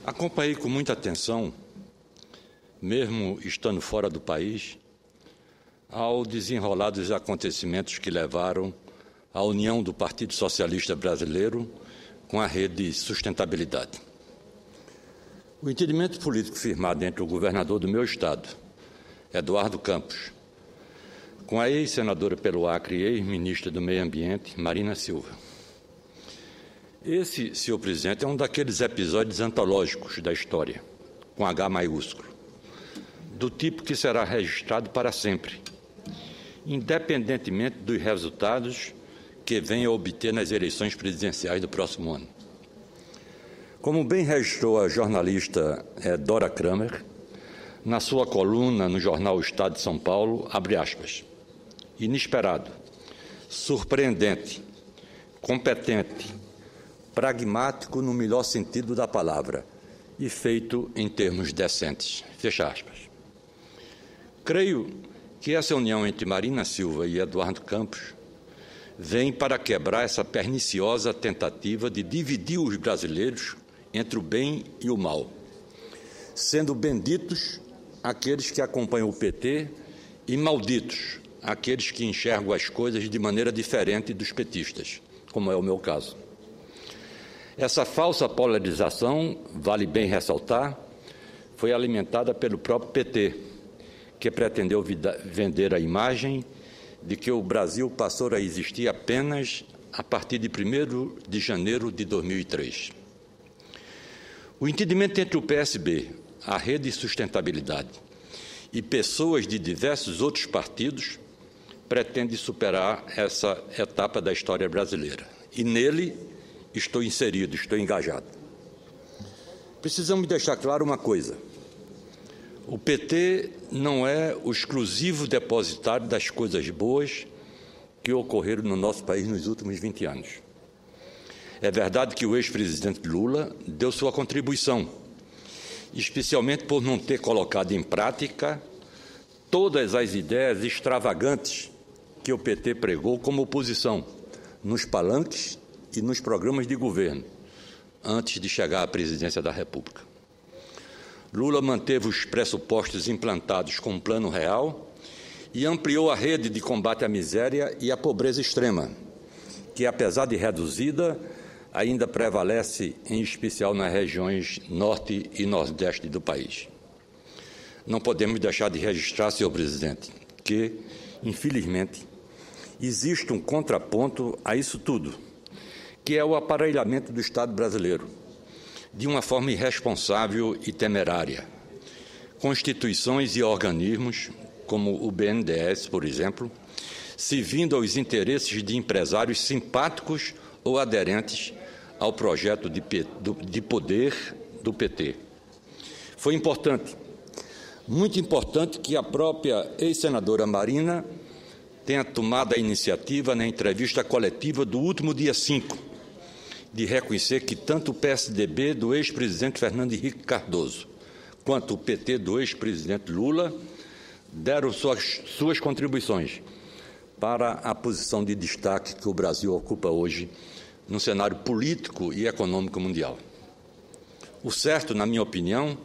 Acompanhei com muita atenção, mesmo estando fora do país, ao desenrolar dos acontecimentos que levaram à união do Partido Socialista Brasileiro com a Rede de Sustentabilidade. O entendimento político firmado entre o governador do meu estado, Eduardo Campos, com a ex-senadora pelo Acre e ex-ministra do Meio Ambiente, Marina Silva. Esse, senhor presidente, é um daqueles episódios antológicos da história, com H maiúsculo, do tipo que será registrado para sempre, independentemente dos resultados que venha a obter nas eleições presidenciais do próximo ano. Como bem registrou a jornalista Dora Kramer, na sua coluna no jornal Estado de São Paulo, abre aspas, inesperado, surpreendente, competente, pragmático no melhor sentido da palavra e feito em termos decentes. Fecha aspas. Creio que essa união entre Marina Silva e Eduardo Campos vem para quebrar essa perniciosa tentativa de dividir os brasileiros entre o bem e o mal, sendo benditos aqueles que acompanham o PT e malditos aqueles que enxergam as coisas de maneira diferente dos petistas, como é o meu caso. Essa falsa polarização, vale bem ressaltar, foi alimentada pelo próprio PT, que pretendeu vender a imagem de que o Brasil passou a existir apenas a partir de 1º de janeiro de 2003. O entendimento entre o PSB, a Rede de Sustentabilidade e pessoas de diversos outros partidos pretende superar essa etapa da história brasileira. E nele estou inserido, estou engajado. Precisamos deixar claro uma coisa. O PT não é o exclusivo depositário das coisas boas que ocorreram no nosso país nos últimos 20 anos. É verdade que o ex-presidente Lula deu sua contribuição, especialmente por não ter colocado em prática todas as ideias extravagantes que o PT pregou como oposição nos palanques e nos programas de governo, antes de chegar à presidência da República. Lula manteve os pressupostos implantados com o Plano Real e ampliou a rede de combate à miséria e à pobreza extrema, que, apesar de reduzida, ainda prevalece, em especial nas regiões norte e nordeste do país. Não podemos deixar de registrar, senhor presidente, que, infelizmente, existe um contraponto a isso tudo, que é o aparelhamento do Estado brasileiro, de uma forma irresponsável e temerária. Constituições e organismos, como o BNDES, por exemplo, servindo aos interesses de empresários simpáticos ou aderentes ao projeto de poder do PT. Foi importante, muito importante, que a própria ex-senadora Marina tenha tomado a iniciativa na entrevista coletiva do último dia 5, de reconhecer que tanto o PSDB do ex-presidente Fernando Henrique Cardoso quanto o PT do ex-presidente Lula deram suas contribuições para a posição de destaque que o Brasil ocupa hoje no cenário político e econômico mundial. O certo, na minha opinião,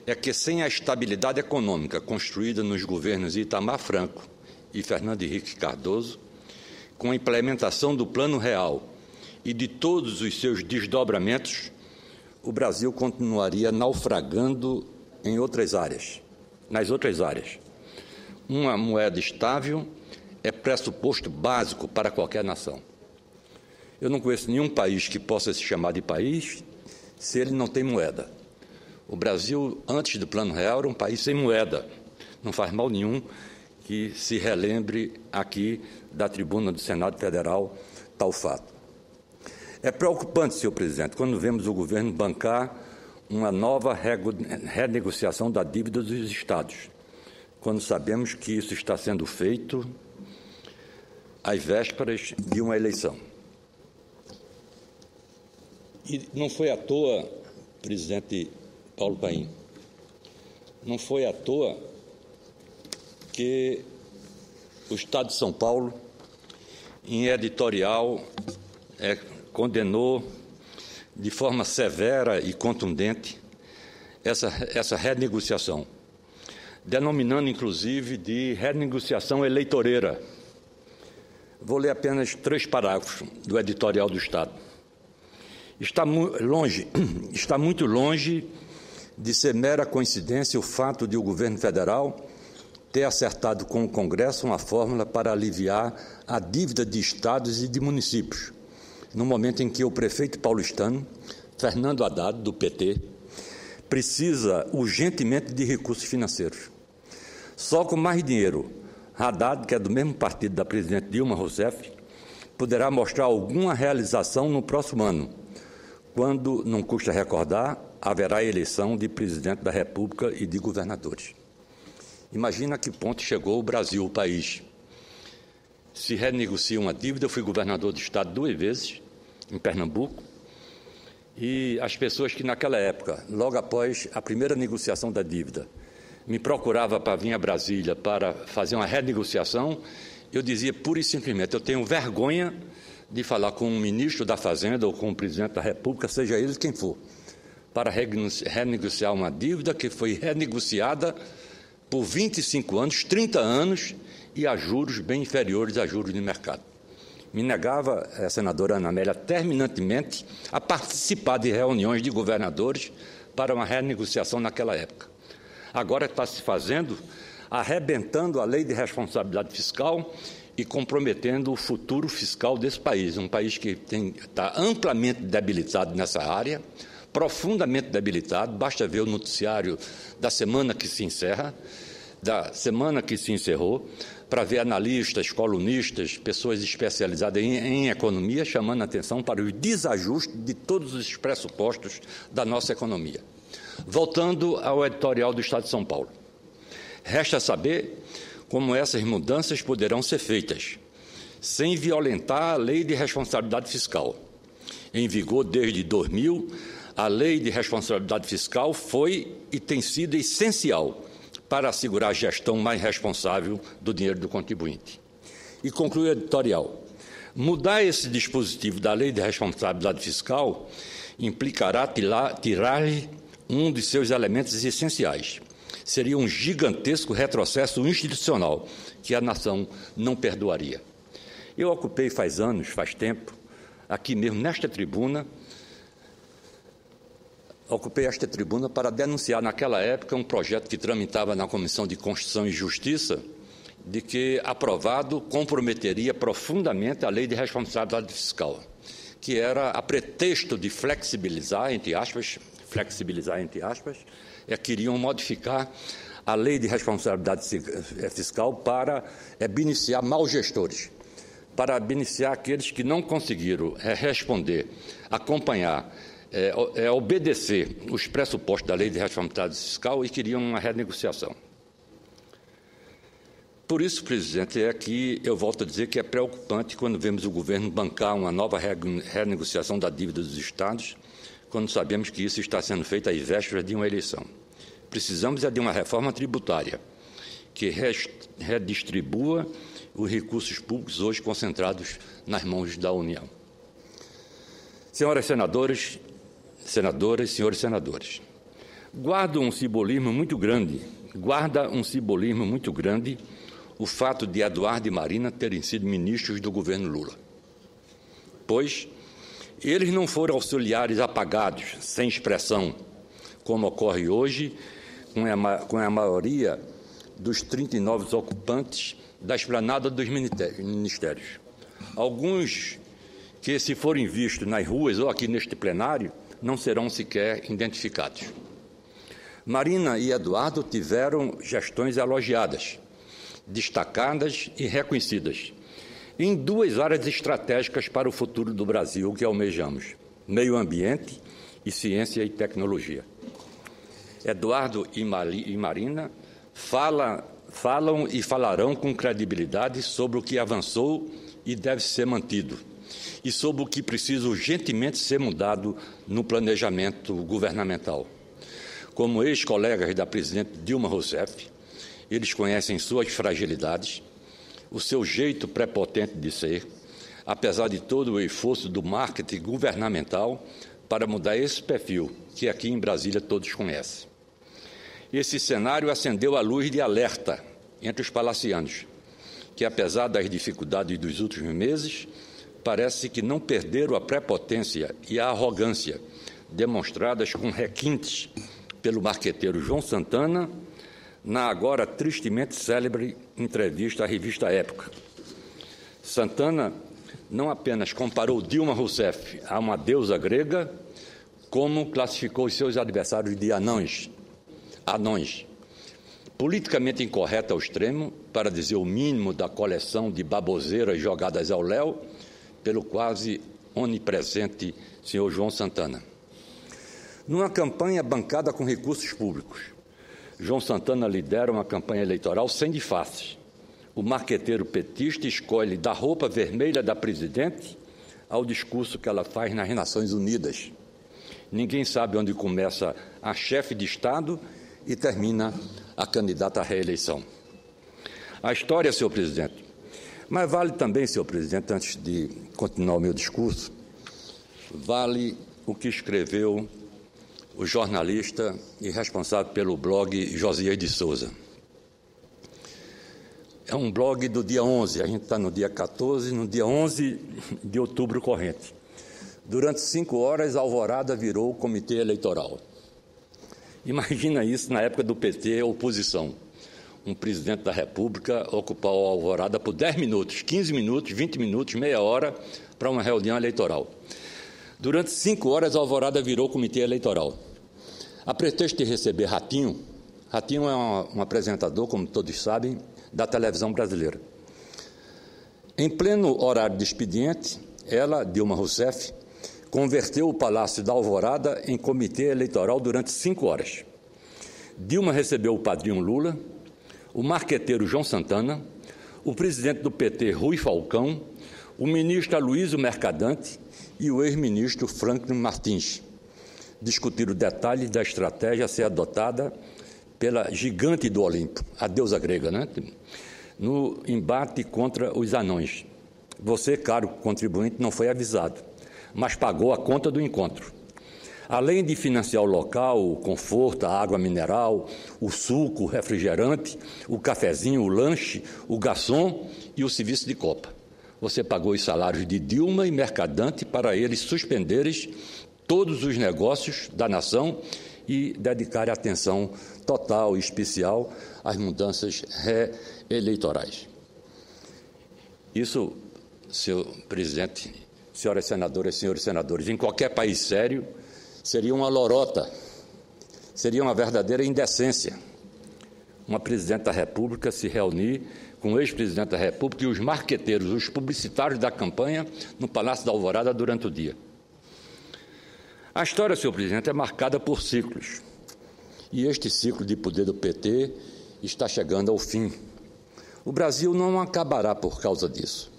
é que sem a estabilidade econômica construída nos governos Itamar Franco e Fernando Henrique Cardoso, com a implementação do Plano Real e de todos os seus desdobramentos, o Brasil continuaria naufragando em outras áreas, nas outras áreas. Uma moeda estável é pressuposto básico para qualquer nação. Eu não conheço nenhum país que possa se chamar de país se ele não tem moeda. O Brasil, antes do Plano Real, era um país sem moeda. Não faz mal nenhum que se relembre aqui da tribuna do Senado Federal tal fato. É preocupante, senhor presidente, quando vemos o governo bancar uma nova renegociação da dívida dos estados, quando sabemos que isso está sendo feito às vésperas de uma eleição. E não foi à toa, presidente Paulo Paim, não foi à toa que o Estado de São Paulo, em editorial, condenou de forma severa e contundente essa renegociação, denominando, inclusive, de renegociação eleitoreira. Vou ler apenas 3 parágrafos do editorial do Estado. Está muito longe de ser mera coincidência o fato de o governo federal ter acertado com o Congresso uma fórmula para aliviar a dívida de estados e de municípios, no momento em que o prefeito paulistano, Fernando Haddad, do PT, precisa urgentemente de recursos financeiros. Só com mais dinheiro, Haddad, que é do mesmo partido da presidente Dilma Rousseff, poderá mostrar alguma realização no próximo ano, quando, não custa recordar, haverá eleição de presidente da República e de governadores. Imagina a que ponto chegou o Brasil, o país. Se renegocia uma dívida, eu fui governador do Estado 2 vezes, em Pernambuco, e as pessoas que naquela época, logo após a primeira negociação da dívida, me procurava para vir a Brasília para fazer uma renegociação, eu dizia pura e simplesmente, eu tenho vergonha de falar com um ministro da Fazenda ou com o presidente da República, seja ele quem for, para renegociar uma dívida que foi renegociada por 25 anos, 30 anos e a juros bem inferiores a juros de mercado. Me negava a senadora Ana Amélia terminantemente a participar de reuniões de governadores para uma renegociação naquela época. Agora está se fazendo, arrebentando a lei de responsabilidade fiscal e comprometendo o futuro fiscal desse país, um país que está amplamente debilitado nessa área, profundamente debilitado, basta ver o noticiário da semana que se encerra, da semana que se encerrou, para ver analistas, colunistas, pessoas especializadas em economia, chamando a atenção para o desajuste de todos os pressupostos da nossa economia. Voltando ao editorial do Estado de São Paulo. Resta saber como essas mudanças poderão ser feitas, sem violentar a Lei de Responsabilidade Fiscal. Em vigor desde 2000, a Lei de Responsabilidade Fiscal foi e tem sido essencial para assegurar a gestão mais responsável do dinheiro do contribuinte. E conclui o editorial. Mudar esse dispositivo da Lei de Responsabilidade Fiscal implicará tirar-lhe um de seus elementos essenciais. Seria um gigantesco retrocesso institucional que a nação não perdoaria. Eu ocupei faz tempo, aqui mesmo nesta tribuna, ocupei esta tribuna para denunciar naquela época um projeto que tramitava na Comissão de Constituição e Justiça, de que, aprovado, comprometeria profundamente a Lei de Responsabilidade Fiscal, que era a pretexto de flexibilizar, entre aspas, queriam modificar a Lei de Responsabilidade Fiscal para beneficiar maus gestores, para beneficiar aqueles que não conseguiram responder, acompanhar, obedecer os pressupostos da Lei de Responsabilidade Fiscal e queriam uma renegociação. Por isso, presidente, é que eu volto a dizer que é preocupante quando vemos o governo bancar uma nova renegociação da dívida dos estados, quando sabemos que isso está sendo feito às vésperas de uma eleição. Precisamos de uma reforma tributária que redistribua os recursos públicos hoje concentrados nas mãos da União. Senhoras senadoras, senhores senadores, guarda um simbolismo muito grande o fato de Eduardo e Marina terem sido ministros do governo Lula, pois eles não foram auxiliares apagados, sem expressão, como ocorre hoje com a maioria dos 39 ocupantes da esplanada dos ministérios. Alguns que, se forem vistos nas ruas ou aqui neste plenário, não serão sequer identificados. Marina e Eduardo tiveram gestões elogiadas, destacadas e reconhecidas, em 2 áreas estratégicas para o futuro do Brasil que almejamos: meio ambiente e ciência e tecnologia. Eduardo e Marina falam e falarão com credibilidade sobre o que avançou e deve ser mantido, e sobre o que precisa urgentemente ser mudado no planejamento governamental. Como ex-colegas da presidente Dilma Rousseff, eles conhecem suas fragilidades, o seu jeito prepotente de ser, apesar de todo o esforço do marketing governamental para mudar esse perfil que aqui em Brasília todos conhecem. Esse cenário acendeu a luz de alerta entre os palacianos, que, apesar das dificuldades dos últimos meses, parece que não perderam a prepotência e a arrogância demonstradas com requintes pelo marqueteiro João Santana na agora tristemente célebre entrevista à revista Época. Santana não apenas comparou Dilma Rousseff a uma deusa grega, como classificou os seus adversários de anões. Politicamente incorreta ao extremo, para dizer o mínimo da coleção de baboseiras jogadas ao léu pelo quase onipresente senhor João Santana. Numa campanha bancada com recursos públicos, João Santana lidera uma campanha eleitoral sem disfarces. O marqueteiro petista escolhe da roupa vermelha da presidente ao discurso que ela faz nas Nações Unidas. Ninguém sabe onde começa a chefe de Estado e termina a candidata à reeleição. A história, senhor presidente, mas vale também, senhor presidente, antes de continuar o meu discurso, vale o que escreveu o jornalista e responsável pelo blog Josias de Souza. É um blog do dia 11, a gente está no dia 14, no dia 11 de outubro corrente. Durante 5 horas, a Alvorada virou o comitê eleitoral. Imagina isso na época do PT, oposição. Um presidente da República ocupar a Alvorada por 10 minutos, 15 minutos, 20 minutos, meia hora para uma reunião eleitoral. Durante 5 horas, a Alvorada virou o comitê eleitoral. A pretexto de receber Ratinho é um apresentador, como todos sabem, da televisão brasileira. Em pleno horário de expediente, ela, Dilma Rousseff, converteu o Palácio da Alvorada em comitê eleitoral durante 5 horas. Dilma recebeu o padrinho Lula, o marqueteiro João Santana, o presidente do PT, Rui Falcão, o ministro Aloysio Mercadante e o ex-ministro Franklin Martins. Discutiram detalhes da estratégia a ser adotada pela gigante do Olimpo, a deusa grega, né? No embate contra os anões. Você, caro contribuinte, não foi avisado, mas pagou a conta do encontro. Além de financiar o local, o conforto, a água mineral, o suco, o refrigerante, o cafezinho, o lanche, o garçom e o serviço de copa. Você pagou os salários de Dilma e Mercadante para eles suspenderem todos os negócios da nação e dedicarem atenção total e especial às mudanças reeleitorais. Isso, senhor presidente, senhoras senadoras, senhores senadores, em qualquer país sério, seria uma lorota, seria uma verdadeira indecência uma presidente da República se reunir com o ex-presidente da República e os marqueteiros, os publicitários da campanha no Palácio da Alvorada durante o dia. A história, senhor presidente, é marcada por ciclos. E este ciclo de poder do PT está chegando ao fim. O Brasil não acabará por causa disso.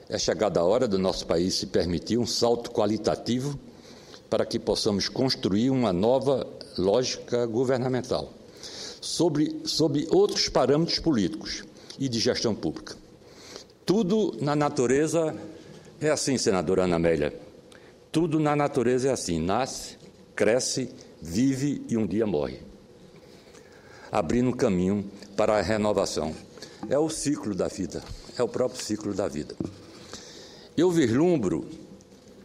É chegada a hora do nosso país se permitir um salto qualitativo para que possamos construir uma nova lógica governamental, sob outros parâmetros políticos e de gestão pública. Tudo na natureza é assim, senadora Ana Amélia. Tudo na natureza é assim, nasce, cresce, vive e um dia morre, abrindo caminho para a renovação. É o ciclo da vida, é o próprio ciclo da vida. Eu vislumbro,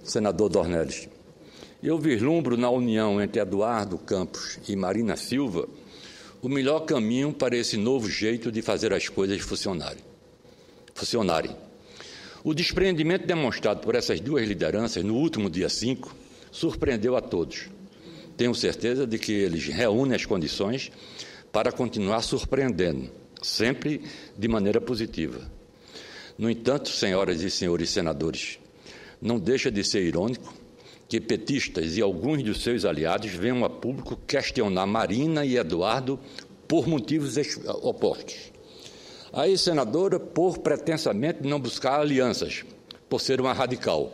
senador Dornelles, na união entre Eduardo Campos e Marina Silva o melhor caminho para esse novo jeito de fazer as coisas funcionarem. O despreendimento demonstrado por essas duas lideranças no último dia 5 surpreendeu a todos. Tenho certeza de que eles reúnem as condições para continuar surpreendendo, sempre de maneira positiva. No entanto, senhoras e senhores senadores, não deixa de ser irônico que petistas e alguns dos seus aliados venham a público questionar Marina e Eduardo por motivos opostos. A ex-senadora por pretensamente não buscar alianças, por ser uma radical,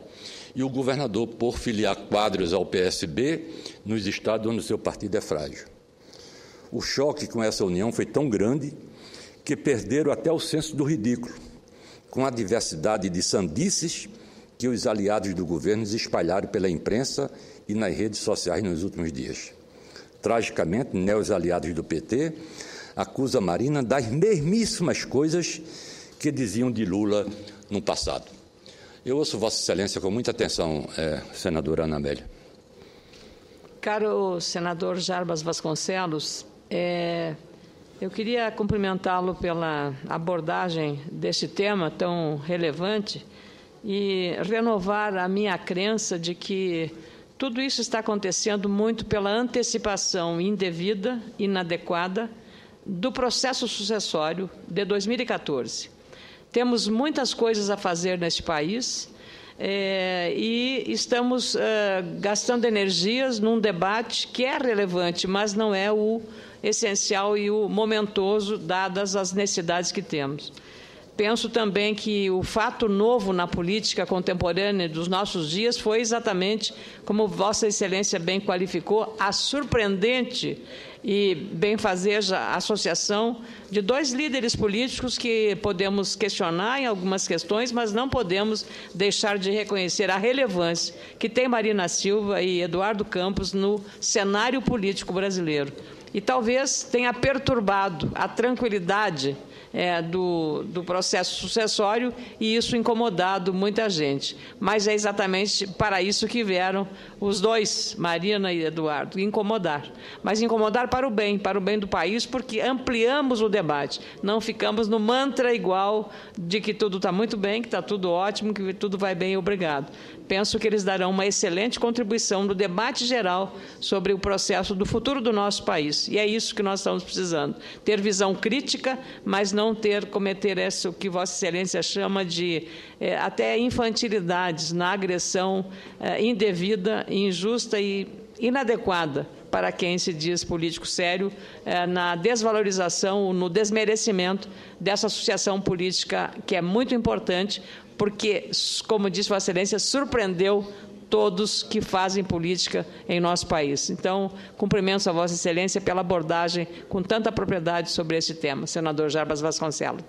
e o governador por filiar quadros ao PSB nos estados onde o seu partido é frágil. O choque com essa união foi tão grande que perderam até o senso do ridículo, com a diversidade de sandices que os aliados do governo espalharam pela imprensa e nas redes sociais nos últimos dias. tragicamente, os aliados do PT, acusa Marina das mesmíssimas coisas que diziam de Lula no passado. Eu ouço Vossa Excelência com muita atenção, senadora Ana Amélia. Caro senador Jarbas Vasconcelos, eu queria cumprimentá-lo pela abordagem deste tema tão relevante e renovar a minha crença de que tudo isso está acontecendo muito pela antecipação indevida, inadequada, do processo sucessório de 2014. Temos muitas coisas a fazer neste país e estamos gastando energias num debate que é relevante, mas não é o essencial e o momentoso, dadas as necessidades que temos. Penso também que o fato novo na política contemporânea dos nossos dias foi exatamente, como Vossa Excelência bem qualificou, a surpreendente e benfazeja associação de dois líderes políticos que podemos questionar em algumas questões, mas não podemos deixar de reconhecer a relevância que tem Marina Silva e Eduardo Campos no cenário político brasileiro. E talvez tenha perturbado a tranquilidade do processo sucessório e isso incomodado muita gente. Mas é exatamente para isso que vieram os dois, Marina e Eduardo, incomodar. Mas incomodar para o bem do país, porque ampliamos o debate. Não ficamos no mantra igual de que tudo está muito bem, que está tudo ótimo, que tudo vai bem, obrigado. Penso que eles darão uma excelente contribuição no debate geral sobre o processo do futuro do nosso país. E é isso que nós estamos precisando. Ter visão crítica, mas não cometer isso que Vossa Excelência chama de até infantilidades na agressão indevida, injusta e inadequada para quem se diz político sério, na desvalorização, no desmerecimento dessa associação política que é muito importante, porque, como disse Vossa Excelência, surpreendeu todos que fazem política em nosso país. Então, cumprimento a Vossa Excelência pela abordagem com tanta propriedade sobre esse tema. Senador Jarbas Vasconcelos.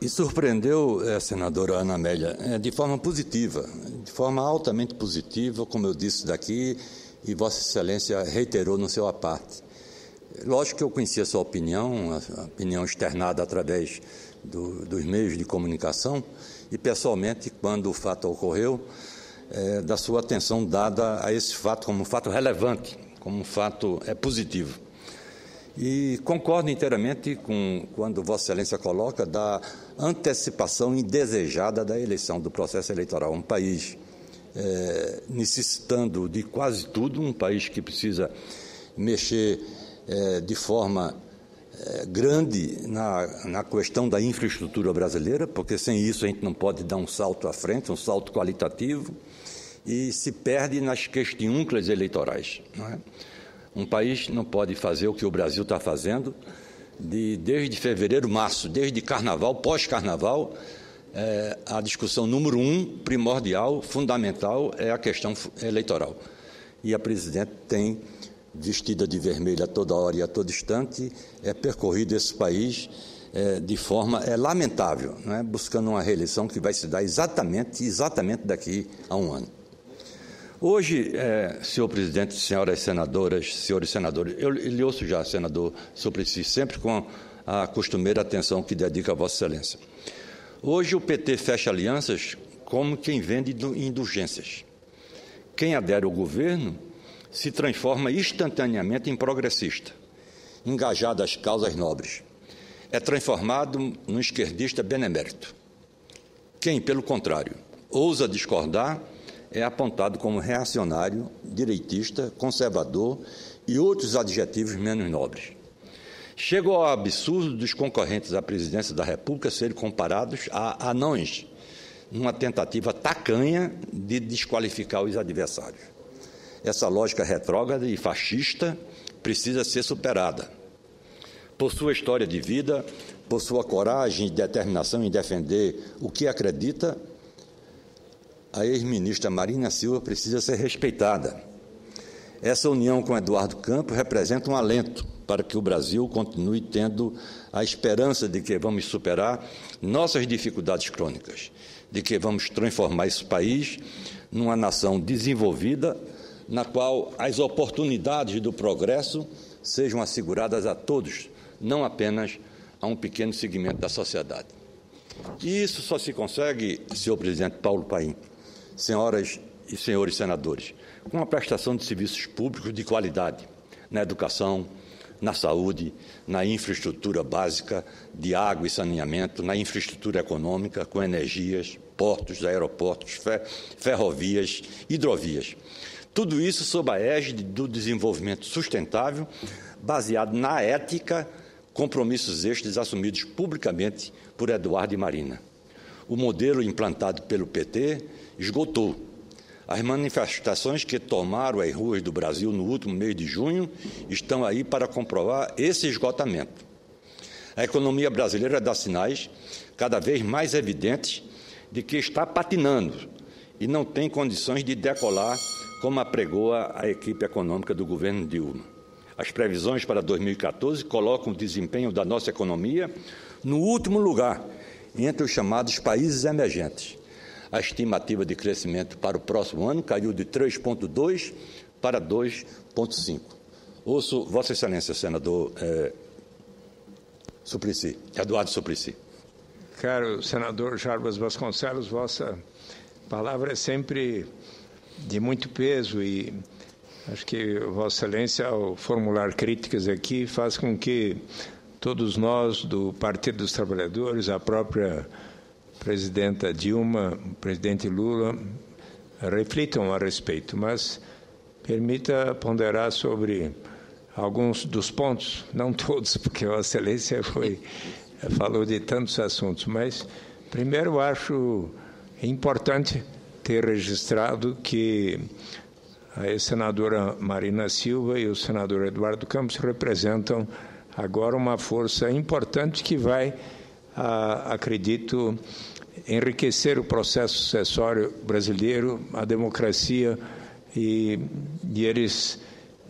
E surpreendeu, senadora Ana Amélia, de forma positiva, de forma altamente positiva, como eu disse daqui, e Vossa Excelência reiterou no seu aparte. Lógico que eu conhecia a sua opinião, a opinião externada através dos meios de comunicação, e pessoalmente, quando o fato ocorreu, da sua atenção dada a esse fato como um fato relevante, como um fato positivo. E concordo inteiramente com quando Vossa Excelência coloca da antecipação indesejada da eleição, do processo eleitoral. Um país necessitando de quase tudo, um país que precisa mexer de forma grande na questão da infraestrutura brasileira, porque sem isso a gente não pode dar um salto à frente, um salto qualitativo, e se perde nas questiúnculas eleitorais, não é? Um país não pode fazer o que o Brasil está fazendo, desde fevereiro, março, desde carnaval, pós-carnaval, a discussão número 1, primordial, fundamental, é a questão eleitoral. E a presidente tem, vestida de vermelho a toda hora e a todo instante, percorrido esse país de forma lamentável, não é? Buscando uma reeleição que vai se dar exatamente daqui a um ano. Hoje, senhor presidente, senhoras senadoras, senhores senadores, eu lhe ouço já, senador Suplicy, sempre com a costumeira atenção que dedica a Vossa Excelência. Hoje o PT fecha alianças como quem vende indulgências. Quem adere ao governo se transforma instantaneamente em progressista, engajado às causas nobres. É transformado num esquerdista benemérito. Quem, pelo contrário, ousa discordar, é apontado como reacionário, direitista, conservador e outros adjetivos menos nobres. Chega ao absurdo dos concorrentes à presidência da República serem comparados a anões, numa tentativa tacanha de desqualificar os adversários. Essa lógica retrógrada e fascista precisa ser superada. Por sua história de vida, por sua coragem e determinação em defender o que acredita, a ex-ministra Marina Silva precisa ser respeitada. Essa união com Eduardo Campos representa um alento para que o Brasil continue tendo a esperança de que vamos superar nossas dificuldades crônicas, de que vamos transformar esse país numa nação desenvolvida, na qual as oportunidades do progresso sejam asseguradas a todos, não apenas a um pequeno segmento da sociedade. E isso só se consegue, senhor presidente Paulo Paim, senhoras e senhores senadores, com a prestação de serviços públicos de qualidade na educação, na saúde, na infraestrutura básica de água e saneamento, na infraestrutura econômica, com energias, portos, aeroportos, ferrovias, hidrovias. Tudo isso sob a égide do desenvolvimento sustentável, baseado na ética, compromissos estes assumidos publicamente por Eduardo e Marina. O modelo implantado pelo PT esgotou. As manifestações que tomaram as ruas do Brasil no último mês de junho estão aí para comprovar esse esgotamento. A economia brasileira dá sinais cada vez mais evidentes de que está patinando e não tem condições de decolar, como apregoa a equipe econômica do governo Dilma. As previsões para 2014 colocam o desempenho da nossa economia no último lugar entre os chamados países emergentes. A estimativa de crescimento para o próximo ano caiu de 3,2% para 2,5%. Ouço Vossa Excelência, senador Suplicy, Eduardo Suplicy. Caro senador Jarbas Vasconcelos, vossa palavra é sempre de muito peso e acho que Vossa Excelência, ao formular críticas aqui, faz com que todos nós, do Partido dos Trabalhadores, a própria presidenta Dilma, o presidente Lula, reflitam a respeito, mas permita ponderar sobre alguns dos pontos, não todos, porque Vossa Excelência falou de tantos assuntos, mas primeiro acho importante ter registrado que a senadora Marina Silva e o senador Eduardo Campos representam agora uma força importante que vai, acredito, enriquecer o processo sucessório brasileiro, a democracia, e eles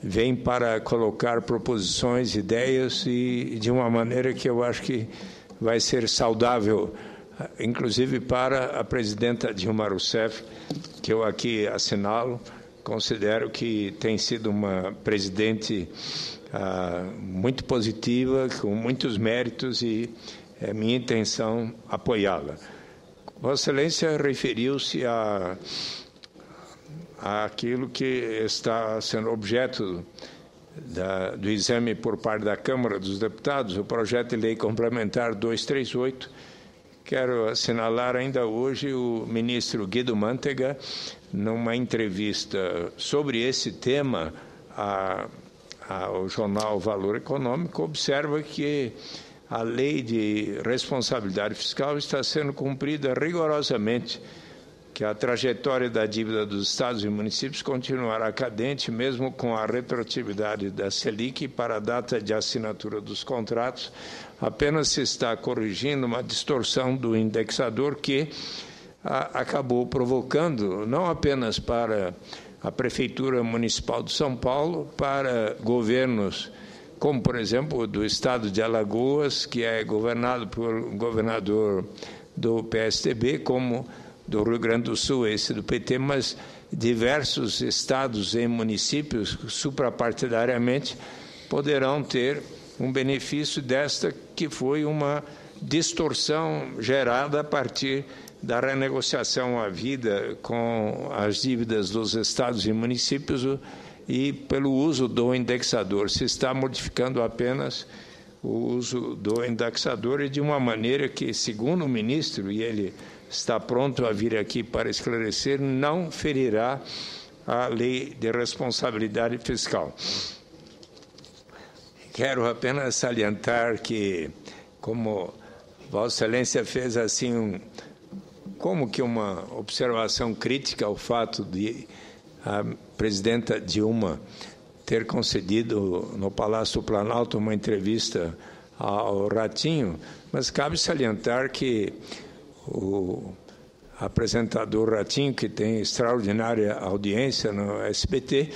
vêm para colocar proposições, ideias, e de uma maneira que eu acho que vai ser saudável, inclusive para a presidenta Dilma Rousseff, que eu aqui assinalo. Considero que tem sido uma presidente muito positiva, com muitos méritos, e é minha intenção apoiá-la. Vossa Excelência referiu-se àquilo que está sendo objeto do exame por parte da Câmara dos Deputados, o projeto de lei complementar 238. Quero assinalar ainda hoje o ministro Guido Mantega, numa entrevista sobre esse tema ao jornal Valor Econômico, observa que a lei de responsabilidade fiscal está sendo cumprida rigorosamente, que a trajetória da dívida dos estados e municípios continuará cadente, mesmo com a retroatividade da Selic para a data de assinatura dos contratos. Apenas se está corrigindo uma distorção do indexador que acabou provocando, não apenas para a Prefeitura Municipal de São Paulo, para governos como, por exemplo, do estado de Alagoas, que é governado por um governador do PSDB, como do Rio Grande do Sul, esse do PT, mas diversos estados e municípios, suprapartidariamente, poderão ter um benefício desta que foi uma distorção gerada a partir da renegociação à vida com as dívidas dos estados e municípios e pelo uso do indexador. Se está modificando apenas o uso do indexador e de uma maneira que, segundo o ministro, e ele está pronto a vir aqui para esclarecer, não ferirá a lei de responsabilidade fiscal. Quero apenas salientar que, como Vossa Excelência fez assim como que uma observação crítica ao fato de a presidenta Dilma ter concedido no Palácio Planalto uma entrevista ao Ratinho, mas cabe salientar que o apresentador Ratinho, que tem extraordinária audiência no SBT,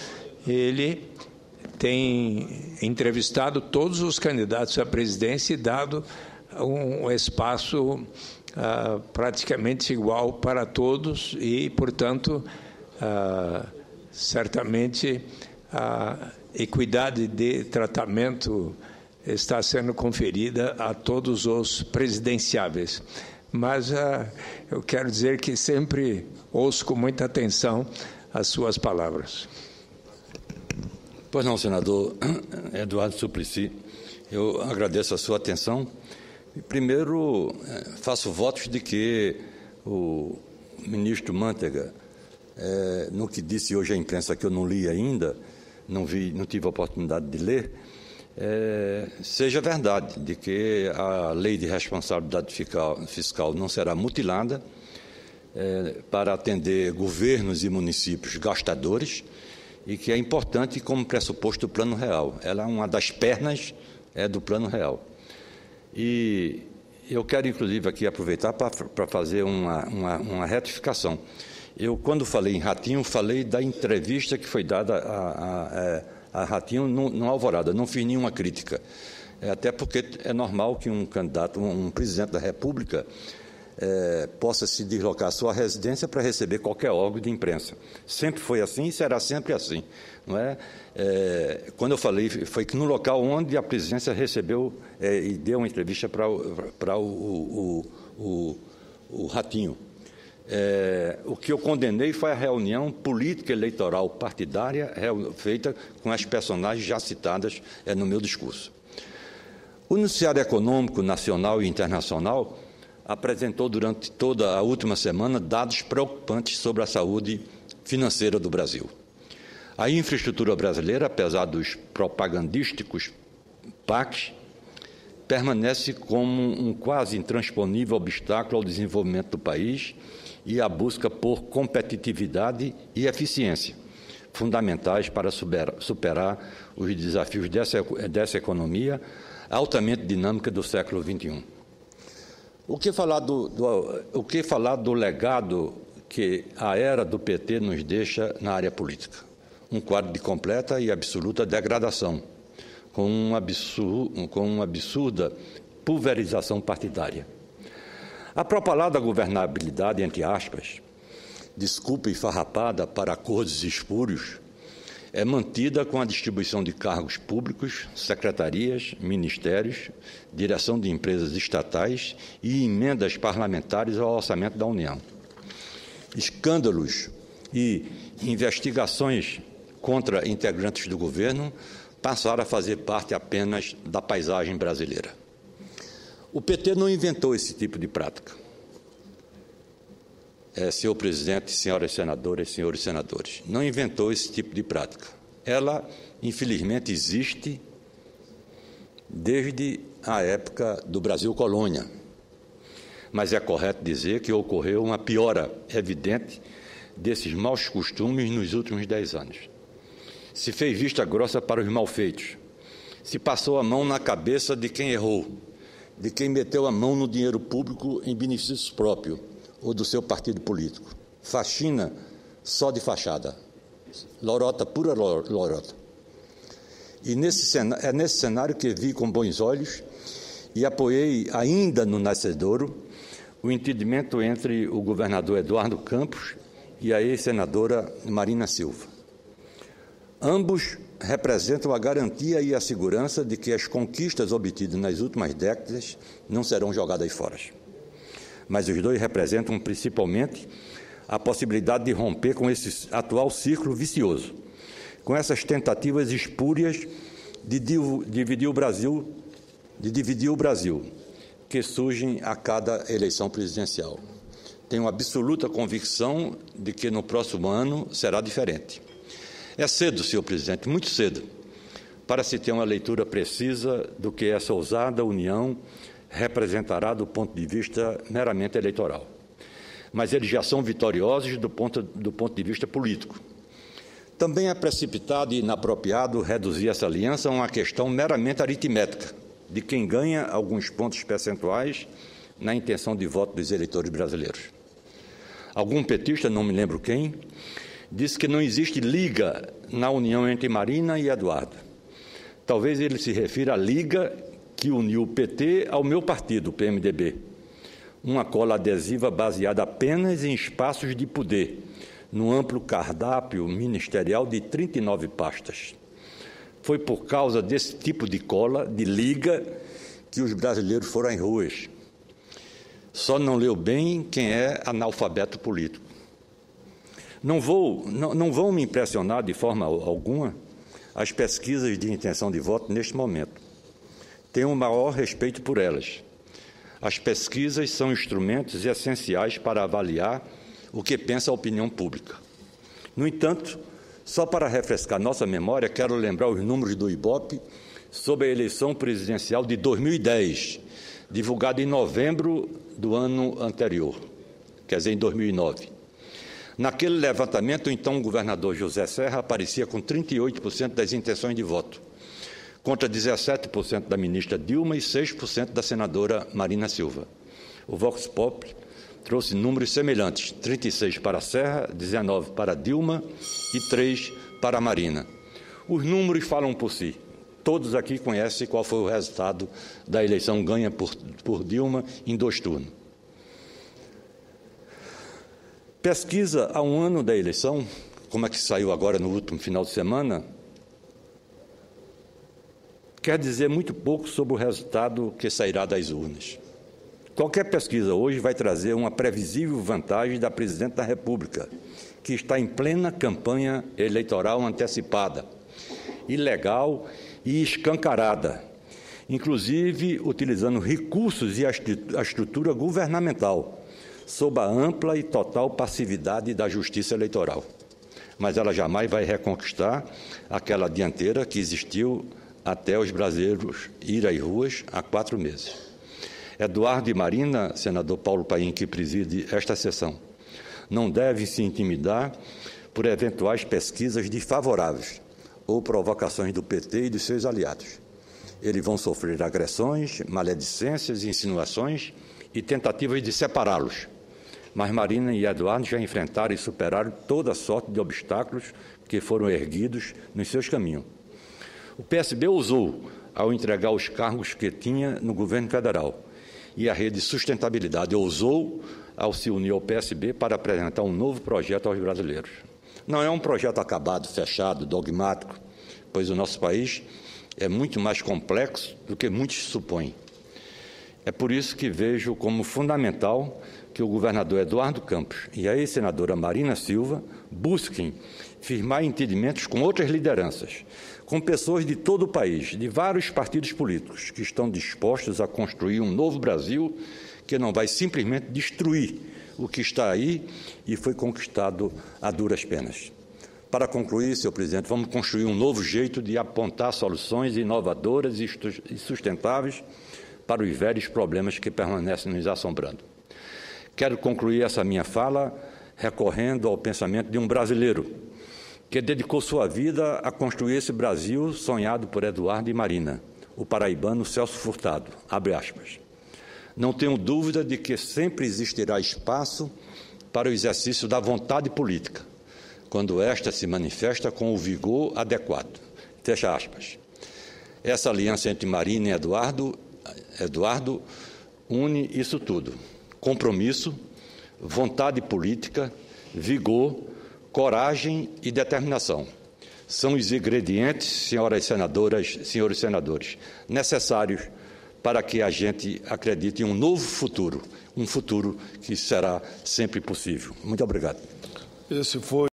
ele tem entrevistado todos os candidatos à presidência e dado um espaço praticamente igual para todos e, portanto, certamente a equidade de tratamento está sendo conferida a todos os presidenciáveis. Mas eu quero dizer que sempre ouço com muita atenção as suas palavras. Pois não, senador Eduardo Suplicy, eu agradeço a sua atenção. Primeiro, faço votos de que o ministro Mantega, no que disse hoje à imprensa, que eu não li ainda, não tive a oportunidade de ler, seja verdade, de que a lei de responsabilidade fiscal não será mutilada para atender governos e municípios gastadores, e que é importante como pressuposto do Plano Real. Ela é uma das pernas do Plano Real. E eu quero, inclusive, aqui aproveitar para fazer uma retificação. Eu, quando falei em Ratinho, falei da entrevista que foi dada a Ratinho no Alvorada. Não fiz nenhuma crítica. Até porque é normal que um candidato, um presidente da República, possa se deslocar à sua residência para receber qualquer órgão de imprensa. Sempre foi assim e será sempre assim. Não é? Quando eu falei, foi que no local onde a presidência recebeu e deu uma entrevista para o Ratinho. O que eu condenei foi a reunião política eleitoral partidária feita com as personagens já citadas no meu discurso. O Noticiário Econômico Nacional e Internacional apresentou durante toda a última semana dados preocupantes sobre a saúde financeira do Brasil. A infraestrutura brasileira, apesar dos propagandísticos PACs, permanece como um quase intransponível obstáculo ao desenvolvimento do país e à busca por competitividade e eficiência, fundamentais para superar os desafios dessa economia altamente dinâmica do século XXI. O que falar do legado que a era do PT nos deixa na área política? Um quadro de completa e absoluta degradação, com uma absurda pulverização partidária. A propalada governabilidade, entre aspas, desculpa e farrapada para acordos espúrios, é mantida com a distribuição de cargos públicos, secretarias, ministérios, direção de empresas estatais e emendas parlamentares ao orçamento da União. Escândalos e investigações contra integrantes do governo passaram a fazer parte apenas da paisagem brasileira. O PT não inventou esse tipo de prática. Senhor presidente, senhoras senadoras, senhores senadores, não inventou esse tipo de prática. Ela, infelizmente, existe desde a época do Brasil colônia. Mas é correto dizer que ocorreu uma piora evidente desses maus costumes nos últimos 10 anos. Se fez vista grossa para os malfeitos, se passou a mão na cabeça de quem errou, de quem meteu a mão no dinheiro público em benefício próprio ou do seu partido político. Faxina só de fachada. Lorota, pura lorota. E é nesse cenário que vi com bons olhos e apoiei ainda no nascedouro o entendimento entre o governador Eduardo Campos e a ex-senadora Marina Silva. Ambos representam a garantia e a segurança de que as conquistas obtidas nas últimas décadas não serão jogadas fora. Mas os dois representam principalmente a possibilidade de romper com esse atual ciclo vicioso, com essas tentativas espúrias de dividir o Brasil, que surgem a cada eleição presidencial. Tenho absoluta convicção de que no próximo ano será diferente. É cedo, senhor presidente, muito cedo, para se ter uma leitura precisa do que essa ousada união representará do ponto de vista meramente eleitoral. Mas eles já são vitoriosos do ponto de vista político. Também é precipitado e inapropriado reduzir essa aliança a uma questão meramente aritmética, de quem ganha alguns pontos percentuais na intenção de voto dos eleitores brasileiros. Algum petista, não me lembro quem, disse que não existe liga na união entre Marina e Eduardo. Talvez ele se refira à liga que uniu o PT ao meu partido, o PMDB. Uma cola adesiva baseada apenas em espaços de poder, no amplo cardápio ministerial de 39 pastas. Foi por causa desse tipo de cola, de liga, que os brasileiros foram às ruas. Só não leu bem quem é analfabeto político. Não vão me impressionar de forma alguma as pesquisas de intenção de voto neste momento. Tenho o maior respeito por elas. As pesquisas são instrumentos essenciais para avaliar o que pensa a opinião pública. No entanto, só para refrescar nossa memória, quero lembrar os números do IBOPE sobre a eleição presidencial de 2010, divulgada em novembro do ano anterior, quer dizer, em 2009. Naquele levantamento, o então governador José Serra aparecia com 38% das intenções de voto, contra 17% da ministra Dilma e 6% da senadora Marina Silva. O Vox Populi trouxe números semelhantes, 36 para Serra, 19 para Dilma e 3 para Marina. Os números falam por si. Todos aqui conhecem qual foi o resultado da eleição ganha por Dilma em 2 turnos. Pesquisa há um ano da eleição, como é que saiu agora no último final de semana, quer dizer muito pouco sobre o resultado que sairá das urnas. Qualquer pesquisa hoje vai trazer uma previsível vantagem da Presidente da República, que está em plena campanha eleitoral antecipada, ilegal e escancarada, inclusive utilizando recursos e a estrutura governamental, sob a ampla e total passividade da Justiça Eleitoral. Mas ela jamais vai reconquistar aquela dianteira que existiu até os brasileiros ir às ruas há 4 meses. Eduardo e Marina, senador Paulo Paim, que preside esta sessão, não devem se intimidar por eventuais pesquisas desfavoráveis ou provocações do PT e de seus aliados. Eles vão sofrer agressões, maledicências, insinuações e tentativas de separá-los. Mas Marina e Eduardo já enfrentaram e superaram toda sorte de obstáculos que foram erguidos nos seus caminhos. O PSB ousou ao entregar os cargos que tinha no governo federal, e a Rede Sustentabilidade ousou ao se unir ao PSB para apresentar um novo projeto aos brasileiros. Não é um projeto acabado, fechado, dogmático, pois o nosso país é muito mais complexo do que muitos supõem. É por isso que vejo como fundamental que o governador Eduardo Campos e a ex-senadora Marina Silva busquem firmar entendimentos com outras lideranças, com pessoas de todo o país, de vários partidos políticos, que estão dispostos a construir um novo Brasil que não vai simplesmente destruir o que está aí e foi conquistado a duras penas. Para concluir, senhor presidente, vamos construir um novo jeito de apontar soluções inovadoras e sustentáveis para os velhos problemas que permanecem nos assombrando. Quero concluir essa minha fala recorrendo ao pensamento de um brasileiro que dedicou sua vida a construir esse Brasil sonhado por Eduardo e Marina, o paraibano Celso Furtado, abre aspas. Não tenho dúvida de que sempre existirá espaço para o exercício da vontade política, quando esta se manifesta com o vigor adequado. Fecha aspas. Essa aliança entre Marina e Eduardo une isso tudo. Compromisso, vontade política, vigor, coragem e determinação. São os ingredientes, senhoras senadoras, senhores senadores, necessários para que a gente acredite em um novo futuro, um futuro que será sempre possível. Muito obrigado. Esse foi